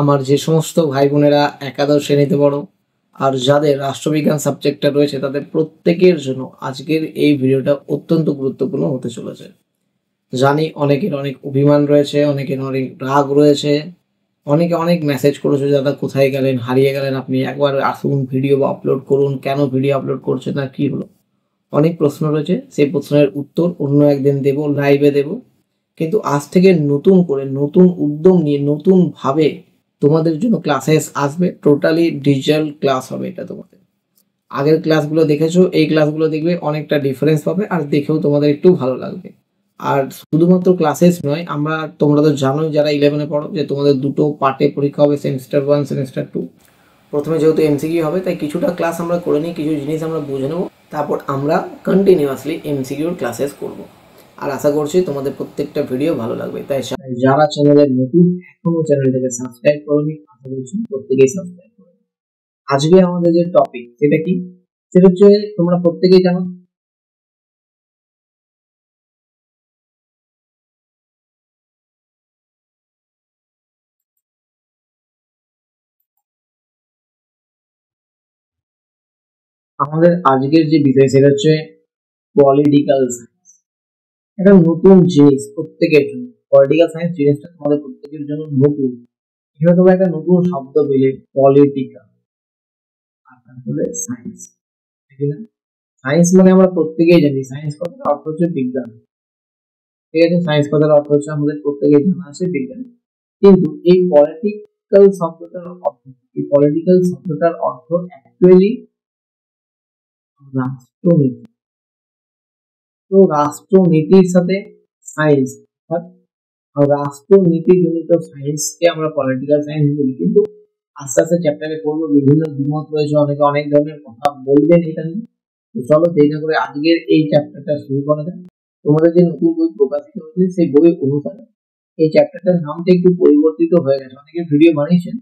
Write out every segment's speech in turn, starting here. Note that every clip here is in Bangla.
আমার যে সমস্ত ভাই বোনেরা একাদশ শ্রেণীতে পড়ো আর যাদের রাষ্ট্রবিজ্ঞান সাবজেক্টটা রয়েছে তাদের প্রত্যেকের জন্য আজকের এই ভিডিওটা অত্যন্ত গুরুত্বপূর্ণ হতে চলেছে। জানি অনেকের অনেক অভিমান রয়েছে, অনেকের অনেক রাগ রয়েছে, অনেকে অনেক মেসেজ করেছে, দাদা কোথায় গেলেন, হারিয়ে গেলেন আপনি, একবার আসুন ভিডিও আপলোড করুন, কেন ভিডিও আপলোড করছেন না, কি হলো? অনেক প্রশ্ন রয়েছে, সেই প্রশ্নের উত্তর অন্য একদিন দেব, লাইভে দেব। কিন্তু আজ থেকে নতুন করে নতুন উদ্যম নিয়ে নতুনভাবে তোমাদের জন্য ক্লাসেস আসবে, টোটালি ডিজিটাল ক্লাস হবে এটা তোমাদের। আগের ক্লাসগুলো দেখেছো, এই ক্লাসগুলো দেখবে অনেকটা ডিফারেন্স পাবে আর দেখেও তোমাদের একটু ভালো লাগবে। আর শুধুমাত্র ক্লাসেস নয়, তোমরা তো জানোই যারা 11-এ পড়ো যে তোমাদের দুটো পার্টে পরীক্ষা হবে, সেমিস্টার 1 সেমিস্টার 2। প্রথমে যেহেতু এমসিকিউ হবে তাই কিছুটা ক্লাস আমরা করে নিই, কিছু জিনিস আমরা বুঝে নেব, তারপর আমরা কন্টিনিউয়াসলি এমসিকিউর ক্লাসেস করব। আর আশা করছি তোমাদের প্রত্যেকটা ভিডিও ভালো লাগবে। তাই যারা চ্যানেলের নতুন এখনো চ্যানেলটাকে সাবস্ক্রাইব করোনি, আশা করছি প্রত্যেকেই সাবস্ক্রাইব করো। আজকে আমাদের যে টপিক সেটা কি, সেটা হচ্ছে তোমরা প্রত্যেকেই জানো আমাদের আজকের যে বিষয় সেটা হচ্ছে পলিটিক্যাল সায়েন্স। একটা নতুন জিনিস প্রত্যেকের জন্য, পলিটিক্যাল সায়েন্স জিনিসটা তোমাদের প্রত্যেকের জন্য নতুন। এখানে তোমরা একটা নতুন শব্দ পেলে, পলিটিক্যাল আর তারপরে সায়েন্স, ঠিক না? সায়েন্স মানে আমরা প্রত্যেকেই জানি সায়েন্স কথার অর্থ হচ্ছে বিজ্ঞান, ঠিক আছে? সায়েন্স কথার অর্থ হচ্ছে আমাদের প্রত্যেকেই জানা আছে বিজ্ঞান। কিন্তু এই পলিটিক্যাল শব্দটার অর্থ, এই পলিটিক্যাল শব্দটার অর্থ অ্যাকচুয়ালি রাষ্ট্রনীতি। তো রাষ্ট্রনীতির সাথে সায়েন্স, রাষ্ট্রনীতি জনিত সায়েন্সকে আমরা পলিটিক্যাল সায়েন্স বলি। কিন্তু আস্তে আস্তে চ্যাপ্টারে পড়বো, বিভিন্ন দ্বিমত রয়েছে, অনেকে অনেক ধরনের কথা বলবেন এটা নিয়ে। তো চলো দেরি না করে আজকের এই চ্যাপ্টারটা শুরু করা যাক। তোমাদের যে নতুন বই প্রকাশিত হয়েছে সেই বই অনুসারে এই চ্যাপ্টারটার নামটা একটু পরিবর্তিত হয়ে গেছে, অনেকে ভিডিও বানিয়েছেন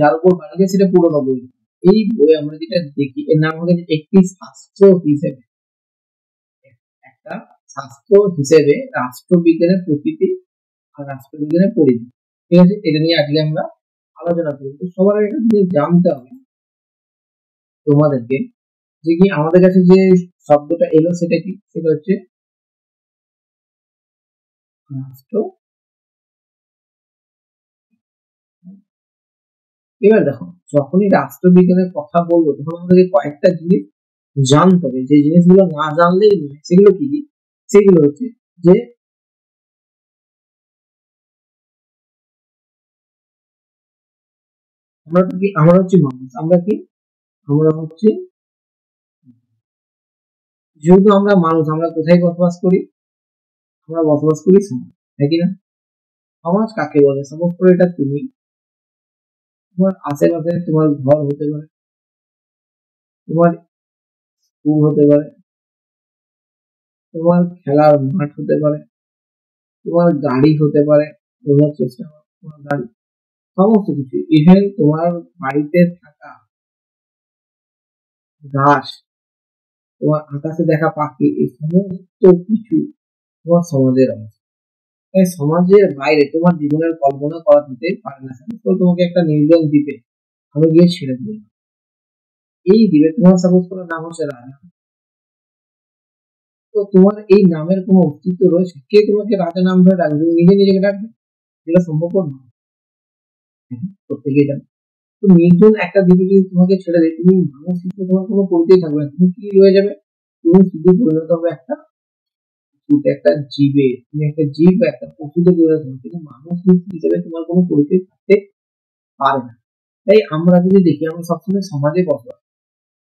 যার উপর বানিয়েছে সেটা পুরোনো বই। এই বই আমরা যেটা দেখি এর নাম হলো একটি শাস্ত্র হিসেবে, একটা শাস্ত্র হিসেবে রাষ্ট্রবিজ্ঞানের প্রকৃতি আর রাষ্ট্রবিজ্ঞানের পরিধি, ঠিক আছে? এটা নিয়ে আজকে আমরা আলোচনা করব। তো সবার আগে একটা জিনিস জানতে হবে তোমাদেরকে, যে কি আমাদের কাছে যে শব্দটা এলো সেটা কি, সেটা হচ্ছে রাষ্ট্র। এবার দেখো, যখনই রাষ্ট্রবিজ্ঞানের কথা বলবো তখন আমাদেরকে কয়েকটা জিনিস জানতে হবে, যে জিনিসগুলো না জানলেই নয়। সেগুলো কি কি? সেগুলো হচ্ছে যে আমরা হচ্ছে মানুষ, আমরা কি, আমরা হচ্ছে, যেহেতু আমরা মানুষ, আমরা কোথায় বসবাস করি? আমরা বসবাস করি সমাজ, তাই কি না? সমাজ কাকে বলে? সাপোজ করে এটা তুমি, তোমার আশেপাশে তোমার ঘর হতে পারে, তোমার স্কুল হতে পারে, তোমার খেলার মাঠ হতে পারে, তোমার গাড়ি হতে পারে, বোঝার চেষ্টা করো, তোমার গাড়ি, সমস্ত কিছু, ইভেন তোমার বাড়িতে থাকা গাছ, তোমার আকাশে দেখা পাখি, এই সমস্ত কিছু তোমার সমাজের অংশ। তাই সমাজের বাইরে তোমার জীবনের কল্পনা করা যেতে পারে না। তো তোমাকে একটা নির্জন দ্বীপে আমি গিয়ে ছেড়ে দিলাম, এই দ্বীপে তোমার সাপোজ করে নাম হচ্ছে রাজা। তো তোমার এই নামের কোনো অস্তিত্ব রয়েছে? কে তোমাকে রাজা নাম ধরে ডাকবে? তুমি নিজে নিজেকে ডাকবে? যেটা সম্ভব নয়, প্রত্যেকেই জানে। তো নির্জন একটা দ্বীপে যদি তোমাকে ছেড়ে দেয়, তুমি মানুষ হিসেবে তোমার কোনো পরিচয় থাকবে না, তুমি কি রয়ে যাবে? তুমি শুধু পরিণত হবে একটা একটা জীবে, তুমি একটা জীব বা একটা পশুতে পরিণত হবে, কিন্তু মানুষ হিসেবে তোমার কোনো পরিচয় থাকতে পারে না। তাই আমরা যদি দেখি, আমরা সবসময় সমাজে বসবাস,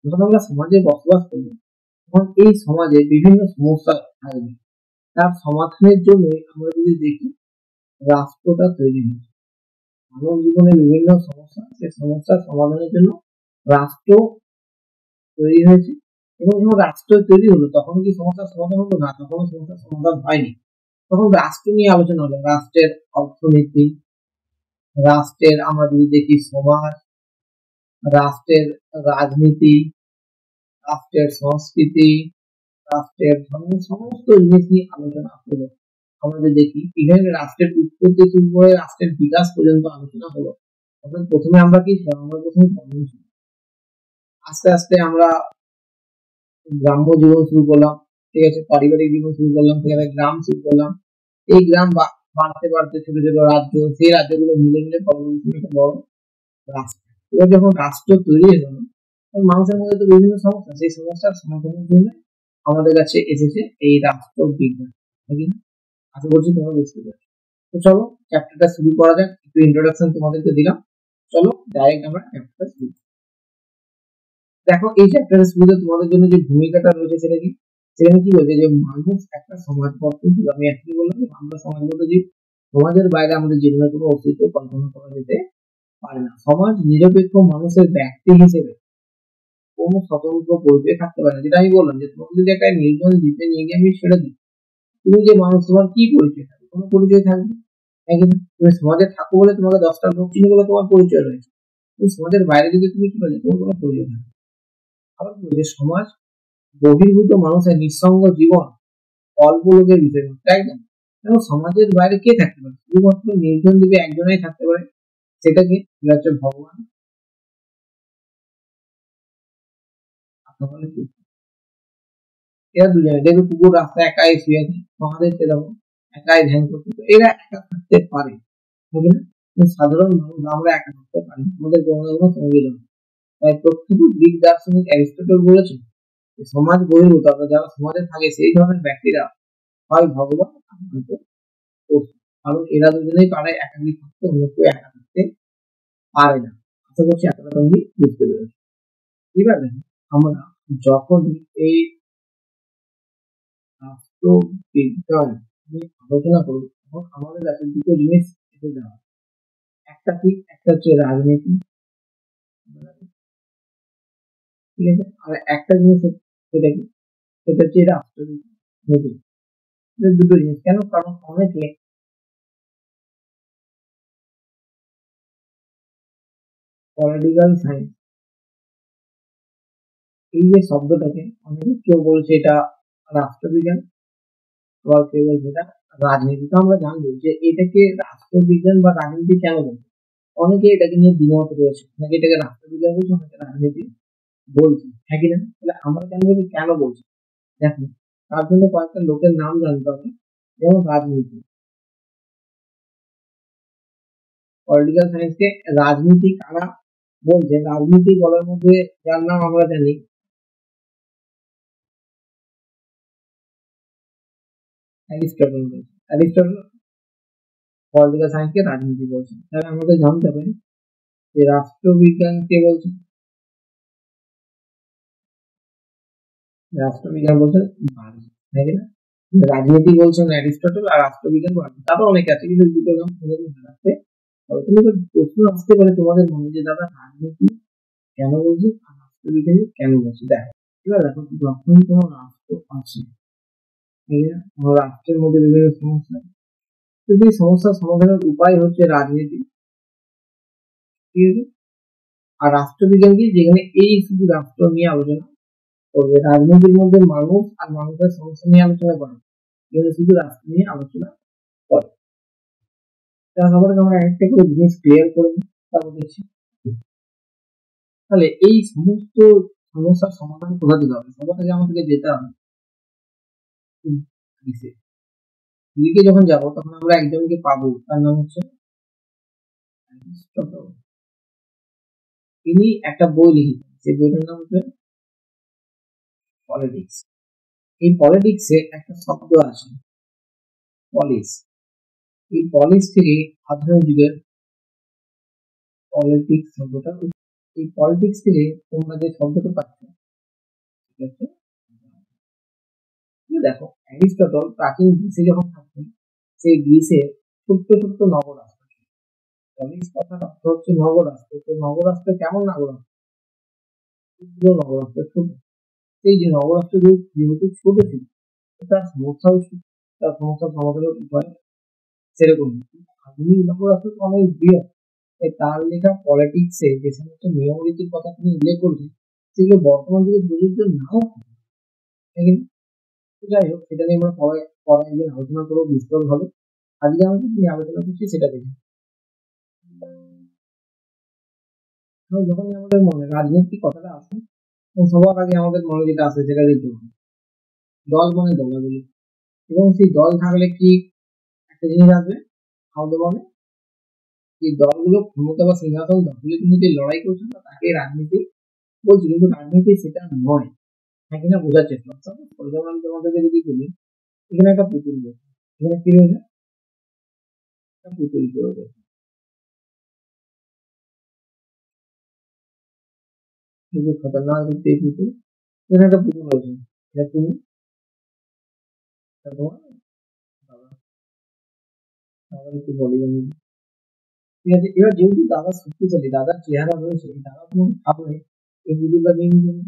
যখন আমরা সমাজে বসবাস করবো তখন এই সমাজে বিভিন্ন সমস্যা থাকবে, তার সমাধানের জন্য আমরা যদি দেখি রাষ্ট্রটা তৈরি হয়েছে। মানব জীবনে বিভিন্ন সমস্যা, সেই সমস্যার সমাধানের জন্য রাষ্ট্র তৈরি হয়েছে। এবং যখন রাষ্ট্র তৈরি হলো তখন কি সমস্যার সমাধান হলো? না, তখন সমস্যার সমাধান হয়নি। তখন রাষ্ট্র নিয়ে আলোচনা হলো, রাষ্ট্রের অর্থনীতি, রাষ্ট্রের আমরা যদি দেখি সমাজ, রাষ্ট্রের রাজনীতি, রাষ্ট্রের সংস্কৃতি, রাষ্ট্রের ধর্ম, সমস্ত জিনিস নিয়ে আলোচনা হলো। আমরা দেখি ইভেন রাষ্ট্রের উৎপত্তি শুরু করে রাষ্ট্রের বিকাশ পর্যন্ত আলোচনা হলো। তখন প্রথমে আমরা কি ছিলাম, আমরা প্রথমে গ্রামে ছিলাম। আস্তে আস্তে আমরা গ্রাম্য জীবন শুরু করলাম, ঠিক আছে, পারিবারিক জীবন শুরু করলাম, সেখানে গ্রাম শুরু করলাম। এই গ্রাম বাড়তে বাড়তে ছোট ছোট রাজ্য, সেই রাজ্যগুলো মিলে মিলে পরবর্তীতে একটা বড় রাষ্ট্র। এবার যখন রাষ্ট্র তৈরি হয়ে গেল, তখন মানুষের মধ্যে তো বিভিন্ন সমস্যা, সেই সমস্যার সমাধানের জন্য আমাদের কাছে এসেছে এই রাষ্ট্রবিজ্ঞান, তাই কি না? আশা করছি তোমরা বুঝতে পারছো। তো চলো চ্যাপ্টারটা শুরু করা যাক। একটু ইন্ট্রোডাকশন তোমাদেরকে দিলাম, চলো ডাইরেক্ট আমরা চ্যাপ্টারটা শুরু করি। দেখো এই চ্যাপ্টারের শুরুতে তোমাদের জন্য যে ভূমিকাটা রয়েছে সেটা কি, সেখানে কি বলছে যে মানুষ একটা সমাজ গঠন ছিল। আমি একটু বললাম যে আমরা সমাজ বলতে যে সমাজের বাইরে আমাদের জীবনের কোনো অস্তিত্ব কল্পনা করা যেতে পারে না। সমাজ নিরপেক্ষ মানুষের ব্যক্তি হিসেবে কোনো স্বতন্ত্র পরিচয় থাকতে পারে না। যেটা আমি বললাম যে তোমাকে যদি একটা নির্জন দ্বীপে নিয়ে গিয়ে আমি ছেড়ে দিই, তুমি যে মানুষ, তোমার কি পরিচয় থাকবে? কোনো পরিচয় থাকবে না, তাই কি না? তুমি সমাজে থাকো বলে তোমাকে 10টা লোক চিনি বলে তোমার পরিচয় রয়েছে, কিন্তু সমাজের বাইরে যদি তুমি কি বলে তোমার কোনো পরিচয় থাকবে না। আবার কি বলছে, সমাজ বহির্ভূত মানুষের নিঃসঙ্গ জীবন অল্প লোকের বিষয়, তাই না? এবং সমাজের বাইরে কে থাকতে পারে? শুধুমাত্র নির্জন দ্বীপে একজনই থাকতে পারে, সেটাকে হচ্ছে ভগবান। আপনার কি এরা দুজনে দেখবে কুকুর রাস্তায় একাই শুয়ে আছে, মহাদেব এরকম একাই ধ্যান করতে, তো এরা একা থাকতে পারে, বুঝলি না? কিন্তু সাধারণ মানুষ আমরা একা থাকতে পারি না, আমাদের কোনো না কোনো সঙ্গী দরকার। তাই প্রখ্যাত গ্রিক দার্শনিক অ্যারিস্টটল বলেছেন যে সমাজ বহির্ভূত, অর্থাৎ যারা সমাজে থাকে সেই ধরনের ব্যক্তিরা হয় ভগবান আর নয়তো পশু। কারণ এরা দুজনেই পারে একাকি থাকতে, অন্য কেউ একা থাকতে পারে না। আশা করছি এতটা তুমি বুঝতে পেরেছো। ঠিক আছে, আমরা যখন এই রাষ্ট্রবিজ্ঞান নিয়ে আলোচনা করব, তখন আমাদের কাছে দুটো জিনিস এসে দেওয়া, একটা কি, একটা হচ্ছে রাজনীতি, ঠিক আছে, আর একটা জিনিস সেটা কি, সেটা হচ্ছে রাষ্ট্রনীতি। দুটো জিনিস কেন, কারণ অনেকে পলিটিক্যাল সায়েন্স এই যে শব্দটাকে, অনেকে কেউ বলছে এটা রাষ্ট্রবিজ্ঞান, আবার কেউ বলছে এটা রাজনীতি। তো আমরা জানবো যে এটাকে রাষ্ট্রবিজ্ঞান বা রাজনীতি কেন বলছে। অনেকে এটাকে নিয়ে দ্বিমত রয়েছে, অনেকে এটাকে রাষ্ট্রবিজ্ঞান বলছে, অনেকে রাজনীতি বলছে, হ্যাঁ কিনা? তাহলে আমরা জানবো যে কেন বলছি। দেখো, তার জন্য কয়েকটা লোকের নাম জানতে হবে। যেমন রাজনীতি, পলিটিক্যাল সায়েন্সকে রাজনীতি কারা বলছে, রাজনীতি বলার মধ্যে যার নাম আমরা জানি অ্যারিস্টটল বলছে। অ্যারিস্টটল পলিটিক্যাল সায়েন্সকে রাজনীতি বলছে। তাহলে আমাদের জানতে হবে যে রাষ্ট্রবিজ্ঞান কে বলছে। রাষ্ট্রবিজ্ঞান বলছে বার্জ, তাই না? রাজনীতি বলছেন অ্যারিস্টটল, আর রাষ্ট্রবিজ্ঞান বার্জ। তারপর অনেকে আছে, কিন্তু দুটো নাম তোমাদের মনে রাখতে হবে। তুমি প্রশ্ন আসতে পারে তোমাদের মনে যে দাদা রাজনীতি কেন বলছে আর রাষ্ট্রবিজ্ঞানী কেন বলছে। দেখো, এবার দেখো, যখন কোনো রাষ্ট্র আছে, ঠিক আছে, কোনো রাষ্ট্রের মধ্যে বিভিন্ন সমস্যা, কিন্তু এই সমস্যার সমাধানের উপায় হচ্ছে রাজনীতি, ঠিক আছে। আর রাষ্ট্রবিজ্ঞান কি, যেখানে এই শুধু রাষ্ট্র নিয়ে আলোচনা করবে। রাজনীতির মধ্যে মানুষ আর মানুষের সমস্যা নিয়ে আলোচনা করে, এখানে শুধু রাষ্ট্র নিয়ে আলোচনা করে। তারপরে আমরা একটা করে জিনিস ক্লিয়ার করে নিই, তারপর দেখছি। তাহলে এই সমস্ত সমস্যার সমাধান কোথা থেকে হবে? সবার আগে আমাদেরকে যেতে হবে গ্রিসে। গ্রিকে যখন যাবো তখন আমরা একজনকে পাবো, তার নাম হচ্ছে অ্যারিস্টটল। তিনি একটা বই লিখেছেন, সেই বইটার নাম হচ্ছে পলিটিক্স। এই পলিটিক্সে একটা শব্দ আছে পলিস। এই পলিস থেকে আধুনিক যুগের পলিটিক্স শব্দটা, এই পলিটিক্স থেকে তোমরা যে শব্দটা পাচ্ছ সেটা হচ্ছে, দেখো অ্যারিস্টটল প্রাচীন গ্রিসে যখন থাকতেন, সেই গ্রিসে ছোট্ট ছোট্ট নগরাষ্ট্র, পলিস কথার অর্থ হচ্ছে নগরাষ্ট্র। তো নগরাষ্ট্র কেমন নগরাষ্ট্র? নগরাষ্ট্র ছোট। সেই যে নগরাষ্ট্র যেহেতু ছোট ছিল, তার সমস্যাও ছিল, তার সমস্যার সমাধানের উপায় সেরকম। আধুনিক নগরাষ্ট্র তো অনেক বৃহৎ, তাই তার লেখা পলিটিক্সে যে সমস্ত নিয়ম রীতির কথা তিনি উল্লেখ করেছেন, সেগুলো বর্তমান যুগে প্রযোজ্য নাও থাকে, তাই না? তো যাই হোক, সেটা নিয়ে আমরা পরে পরে একদিন আলোচনা করবো বিস্তর ভাবে। আজকে আমরা কি নিয়ে আলোচনা করছি সেটা দেখি। যখনই আমাদের মনে রাজনীতি কথাটা আসে সবার আগে আমাদের মনে যেটা আসে সেটা দল। দল মানে দলাদলি, এবং সেই দল থাকলে কি একটা জিনিস আসবে, আমাদের মনে এই দলগুলো ক্ষমতা বা সিংহাসন দখলের জন্য যে লড়াই করছে না তাকে রাজনীতি বলছি, কিন্তু রাজনীতি সেটা নয়। হ্যাঁ কিনা বোঝার চেষ্টা করো। যেমন আমি তোমাদেরকে যদি বলি এখানে একটা পুতুল রয়েছে, এখানে কি রয়েছে, একটা পুতুল রয়েছে, খুবই খতরনাক দেখতে এই পুতুল। এখানে একটা পুতুল রয়েছে, এটা তুমি, এটা তোমার দাদা, দাদা একটু বলি আমি, ঠিক আছে। এবার যেহেতু দাদা শক্তিশালী, দাদার চেহারা রয়েছে, দাদা তোমাকে খাবে এই পুতুলটা নিয়ে নিতে হবে।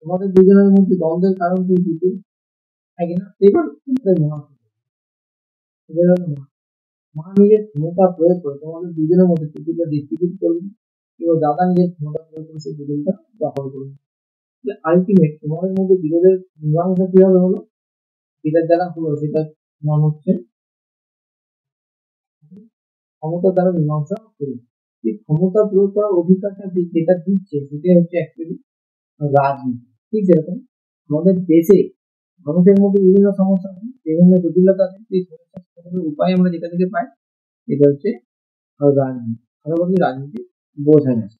তোমাদের দুজনের মধ্যে দ্বন্দ্বের কারণ কি পুতুল, তাই কিনা? এবার তোমাদের মহা, এবার হলো মা নিজের ক্ষমতা প্রয়োগ করে তোমাদের দুজনের মধ্যে পুতুলটা ডিস্ট্রিবিউট করবে, এবং দাদা নিজের ক্ষমতা প্রয়োগ করে সেই পুতুলটা দখল করবে। আলটিমেট তোমাদের মধ্যে বিরোধের মীমাংসা কিভাবে হলো, যেটার দ্বারা হলো সেটার নাম হচ্ছে ক্ষমতার দ্বারা মীমাংসা প্রয়োগ। এই ক্ষমতা প্রয়োগ করার অধিকারটা যেটা দিচ্ছে সেটা হচ্ছে অ্যাকচুয়ালি রাজনীতি। ঠিক যেরকম আমাদের দেশে মানুষের মধ্যে বিভিন্ন সমস্যা আছে, বিভিন্ন জটিলতা আছে, সেই সমস্যা সমাধানের উপায় আমরা যেটা থেকে পাই সেটা হচ্ছে রাজনীতি। আমরা বলি রাজনীতি বোঝা যায়।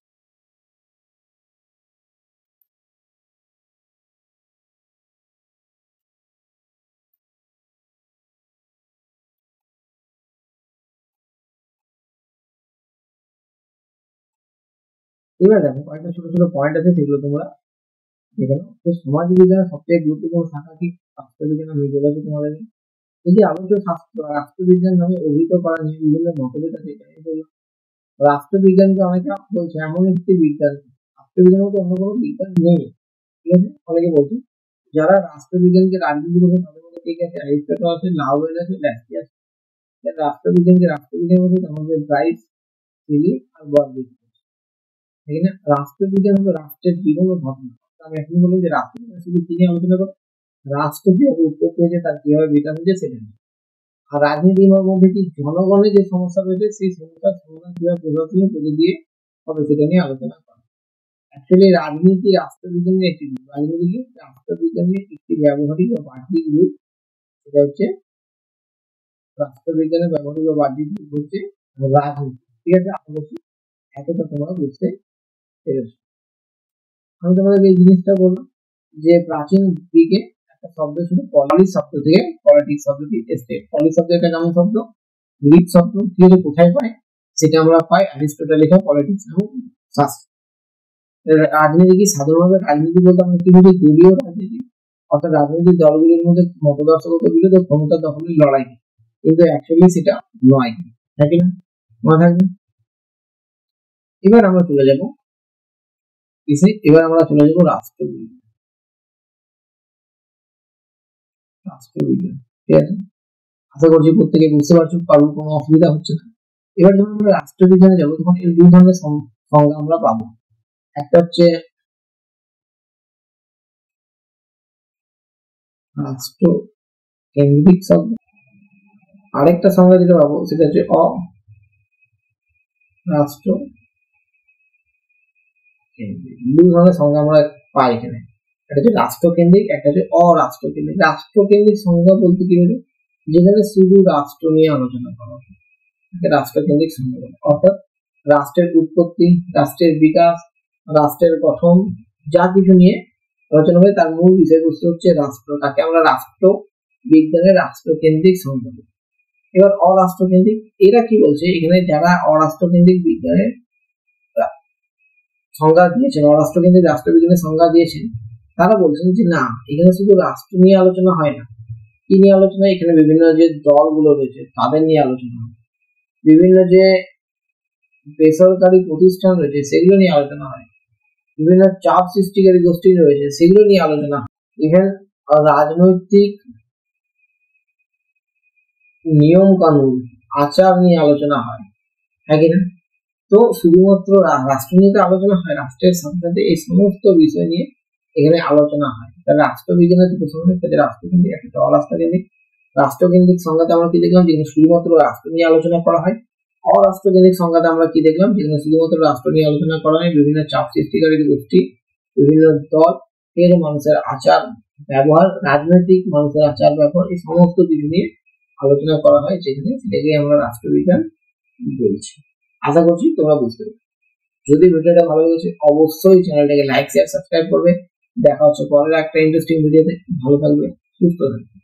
এবার দেখো কয়েকটা ছোট ছোট পয়েন্ট আছে, সেগুলো তোমরা দেখে নাও। তো সমাজ বিজ্ঞানের সবচেয়ে গুরুত্বপূর্ণ শাখা কি? রাষ্ট্রবিজ্ঞান। আমি বলেছি তোমাদের, এই যে আলোচ্য শাস্ত্র রাষ্ট্রবিজ্ঞান নামে অভিহিত করা নিয়ে বিভিন্ন মতভেদ আছে, এটা আমি বললাম। রাষ্ট্রবিজ্ঞানকে অনেকে বলছে এমন একটি বিজ্ঞান, রাষ্ট্রবিজ্ঞানের মতো অন্য কোনো বিজ্ঞান নেই। ঠিক আছে, অনেকে বলছে যারা রাষ্ট্রবিজ্ঞানকে রাজনীতি বলছে তাদের মধ্যে ঠিক আছে, অ্যারিস্টটল আছে, লাউয়েল আছে, ল্যাসকি আছে। রাষ্ট্রবিজ্ঞানকে রাষ্ট্রবিজ্ঞান বলছে আমাদের ব্রাইস, সিলি আর বরবিট। এখানে রাষ্ট্রবিজ্ঞান হলো রাষ্ট্রের বিভিন্ন ঘটনা। আমি এখন বলি যে রাষ্ট্রবিজ্ঞান শুধু তিনি আলোচনা করে রাষ্ট্র কিভাবে উৎপত্তি হয়েছে, তার কিভাবে বিকাশ হয়েছে সেটা নিয়ে। আর রাজনীতির মধ্যে কি জনগণের যে সমস্যা রয়েছে সেই সমস্যার সমাধান কিভাবে প্রভাবশীল করে দিয়ে হবে সেটা নিয়ে আলোচনা করা। অ্যাকচুয়ালি রাজনীতি রাষ্ট্রবিজ্ঞানের একটি রূপ। রাজনীতি কি রাষ্ট্রবিজ্ঞানের একটি ব্যবহারিক বা বাহ্যিক রূপ, সেটা হচ্ছে রাষ্ট্রবিজ্ঞানের ব্যবহারিক বা বাহ্যিক রূপ হচ্ছে রাজনীতি। ঠিক আছে, আশা করছি এতটা তোমরা বুঝতে পেরেছো। আমি তোমাদেরকে এই জিনিসটা বললাম যে প্রাচীন গ্রিকে একটা শব্দ ছিল পলিস শব্দ থেকে পলিটিক্স শব্দটি এসছে। পলিস শব্দ একটা কেমন শব্দ, গ্রিক শব্দ, কি কোথায় পাই সেটা আমরা পাই অ্যারিস্টটল লেখা পলিটিক্স এবং শাস্ত্র। রাজনীতি কি সাধারণভাবে রাজনীতি বলতে আমরা কি বুঝি, দলীয় রাজনীতি, অর্থাৎ রাজনৈতিক দলগুলির মধ্যে মতদর্শকতা বিরোধ ও ক্ষমতা দখলের লড়াই, কিন্তু অ্যাকচুয়ালি সেটা নয়, তাই না? মনে থাকবে। এবার আমরা চলে যাব কিসে, এবার আমরা চলে যাব রাষ্ট্রবিজ্ঞান। রাষ্ট্রবিজ্ঞান, ঠিক আছে, আশা করছি প্রত্যেকে বুঝতে পারছো, কারোর কোনো অসুবিধা হচ্ছে না। এবার যখন আমরা রাষ্ট্রবিজ্ঞানে যাবো তখন এর দুই ধরনের সংজ্ঞা আমরা পাবো। একটা হচ্ছে রাষ্ট্র কেন্দ্রিক শব্দ, আরেকটা সংজ্ঞা যেটা পাবো সেটা হচ্ছে অরাষ্ট্র কেন্দ্রিক। দুই ধরনের সংজ্ঞা আমরা পাই এখানে, একটা হচ্ছে রাষ্ট্রকেন্দ্রিক, একটা হচ্ছে অরাষ্ট্রকেন্দ্রিক। রাষ্ট্রকেন্দ্রিক সংজ্ঞা বলতে কি হলো, যেখানে শুধু রাষ্ট্র নিয়ে আলোচনা করা হয়, রাষ্ট্রকেন্দ্রিক সংজ্ঞা বলে। অর্থাৎ রাষ্ট্রের উৎপত্তি, রাষ্ট্রের বিকাশ, রাষ্ট্রের গঠন, যা কিছু নিয়ে আলোচনা হয় তার মূল বিষয়বস্তু হচ্ছে রাষ্ট্র, তাকে আমরা রাষ্ট্র বিজ্ঞানের রাষ্ট্রকেন্দ্রিক সংজ্ঞা বলি। এবার অরাষ্ট্রকেন্দ্রিক, এরা কি বলছে এখানে, যারা অরাষ্ট্রকেন্দ্রিক বিজ্ঞানের সংজ্ঞা দিয়েছেন, অরাষ্ট্রকেন্দ্রিক রাষ্ট্রবিজ্ঞানের সংজ্ঞা দিয়েছেন, তারা বলছেন যে না, এখানে শুধু রাষ্ট্র নিয়ে আলোচনা হয় না। কি নিয়ে আলোচনা, এখানে বিভিন্ন যে দলগুলো রয়েছে তাদের নিয়ে আলোচনা হয়, বিভিন্ন যে বেসরকারি প্রতিষ্ঠান রয়েছে সেগুলো নিয়ে আলোচনা হয়, বিভিন্ন চাপ সৃষ্টিকারী গোষ্ঠী রয়েছে সেগুলো নিয়ে আলোচনা হয়, ইভেন রাজনৈতিক নিয়ম কানুন আচার নিয়ে আলোচনা হয়, হ্যাঁ কিনা? তো শুধুমাত্র রাষ্ট্র নিয়ে আলোচনা হয়, রাষ্ট্রের সাথে সাথে এই সমস্ত বিষয় নিয়ে এখানে আলোচনা হয়। তাহলে রাষ্ট্রবিজ্ঞানের দুটো সংজ্ঞা, একটা রাষ্ট্রকেন্দ্রিক, একটা অরাষ্ট্রকেন্দ্রিক। রাষ্ট্রকেন্দ্রিক সংজ্ঞাতে আমরা কি দেখলাম, যেখানে শুধুমাত্র রাষ্ট্র নিয়ে আলোচনা করা হয়, অরাষ্ট্রকেন্দ্রিক সংজ্ঞাতে আমরা কি দেখলাম, যেখানে শুধুমাত্র রাষ্ট্র নিয়ে আলোচনা করা হয়, বিভিন্ন চাপ সৃষ্টিকারী গোষ্ঠী, বিভিন্ন দল এর মানুষের আচার ব্যবহার, রাজনৈতিক মানুষের আচার ব্যবহার, এই সমস্ত কিছু নিয়ে আলোচনা করা হয়, যেখানে সেটাকে আমরা রাষ্ট্রবিজ্ঞান বলছি। আশা করছি তোমরা বুঝতে পারবে। যদি ভিডিওটা ভালো লেগেছে অবশ্যই চ্যানেলটাকে লাইক শেয়ার সাবস্ক্রাইব করবে। দেখা হচ্ছে পরের একটা ইন্টারেস্টিং ভিডিওতে। ভালো থাকবে, সুস্থ থাকবে।